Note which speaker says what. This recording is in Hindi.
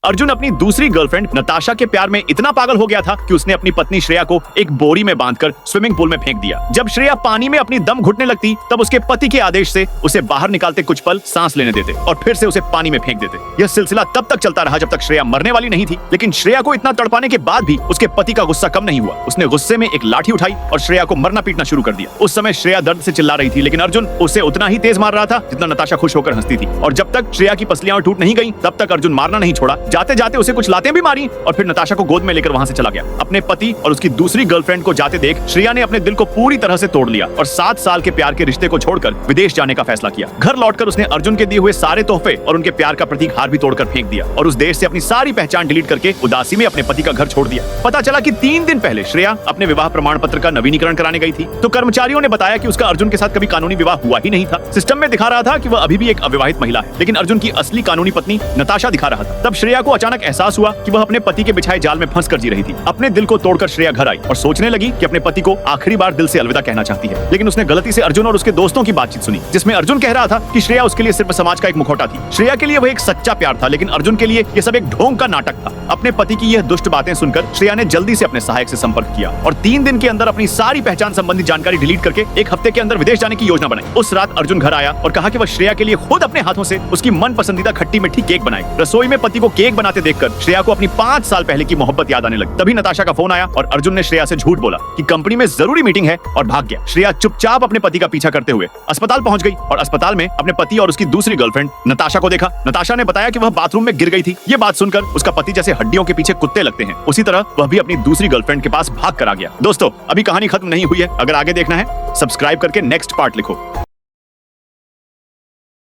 Speaker 1: अर्जुन अपनी दूसरी गर्लफ्रेंड नताशा के प्यार में इतना पागल हो गया था कि उसने अपनी पत्नी श्रेया को एक बोरी में बांधकर स्विमिंग पूल में फेंक दिया। जब श्रेया पानी में अपनी दम घुटने लगती तब उसके पति के आदेश से उसे बाहर निकालते कुछ पल सांस लेने देते और फिर से उसे पानी में फेंक देते। यह सिलसिला तब तक चलता रहा जब तक श्रेया मरने वाली नहीं थी। लेकिन श्रेया को इतना तड़पाने के बाद भी उसके पति का गुस्सा कम नहीं हुआ। उसने गुस्से में एक लाठी उठाई और श्रेया को मरना पीटना शुरू कर दिया। उस समय श्रेया दर्द से चिल्ला रही थी, लेकिन अर्जुन उसे उतना ही तेज मार रहा था जितना नताशा खुश होकर हंसती थी। और जब तक श्रेया की पसलियां टूट नहीं गई तब तक अर्जुन मारना नहीं छोड़ा। जाते जाते उसे कुछ लातें भी मारी और फिर नताशा को गोद में लेकर वहां से चला गया। अपने पति और उसकी दूसरी गर्लफ्रेंड को जाते देख श्रेया ने अपने दिल को पूरी तरह से तोड़ लिया और 7 साल के प्यार के रिश्ते को छोड़कर विदेश जाने का फैसला किया। घर लौटकर उसने अर्जुन के दिए हुए सारे तोहफे और उनके प्यार का प्रतीक हार भी तोड़कर फेंक दिया और उस देश से अपनी सारी पहचान डिलीट करके उदासी में अपने पति का घर छोड़ दिया। पता चला कि 3 दिन पहले श्रेया अपने विवाह प्रमाण पत्र का नवीनीकरण कराने गई थी तो कर्मचारियों ने बताया कि उसका अर्जुन के साथ कभी कानूनी विवाह हुआ ही नहीं था। सिस्टम में दिखा रहा था कि वह अभी भी एक अविवाहित महिला है, लेकिन अर्जुन की असली कानूनी पत्नी नताशा दिखा रहा था। तब श्रेया को अचानक एहसास हुआ कि वह अपने पति के बिछाए जाल में फंस कर जी रही थी। अपने दिल को तोड़कर श्रेया घर आई और सोचने लगी कि अपने पति को आखिरी बार दिल से अलविदा कहना चाहती है। लेकिन उसने गलती से अर्जुन और उसके दोस्तों की बातचीत सुनी जिसमें अर्जुन कह रहा था कि श्रेया उसके लिए सिर्फ समाज का एक मुखौटा थी। श्रेया के लिए वह एक सच्चा प्यार था, लेकिन अर्जुन के लिए यह सब एक ढोंग का नाटक था। अपने पति की यह दुष्ट बातें सुनकर श्रेया ने जल्दी से अपने सहायक से संपर्क किया और 3 दिन के अंदर अपनी सारी पहचान संबंधी जानकारी डिलीट करके 1 हफ्ते के अंदर विदेश जाने की योजना बनाई। उस रात अर्जुन घर आया और कहा कि वह श्रेया के लिए खुद अपने हाथों से उसकी मन पसंदीदा खट्टी मीठी केक बनाए। रसोई में पति को केक बनाते देखकर श्रेया को अपनी 5 साल पहले की मोहब्बत याद आने लगी। तभी नताशा का फोन आया और अर्जुन ने श्रेया से झूठ बोला कि कंपनी में जरूरी मीटिंग है और भाग गया। श्रेया चुपचाप अपने पति का पीछा करते हुए अस्पताल पहुंच गई और अस्पताल में अपने पति और उसकी दूसरी गर्लफ्रेंड नताशा को देखा। नताशा ने बताया कि वह बाथरूम में गिर गई थी। ये बात सुनकर उसका पति जैसे हड्डियों के पीछे कुत्ते लगते हैं, उसी तरह वह भी अपनी दूसरी गर्लफ्रेंड के पास भाग कर आ गया। दोस्तों, अभी कहानी खत्म नहीं हुई है। अगर आगे देखना है सब्सक्राइब करके नेक्स्ट पार्ट लिखो।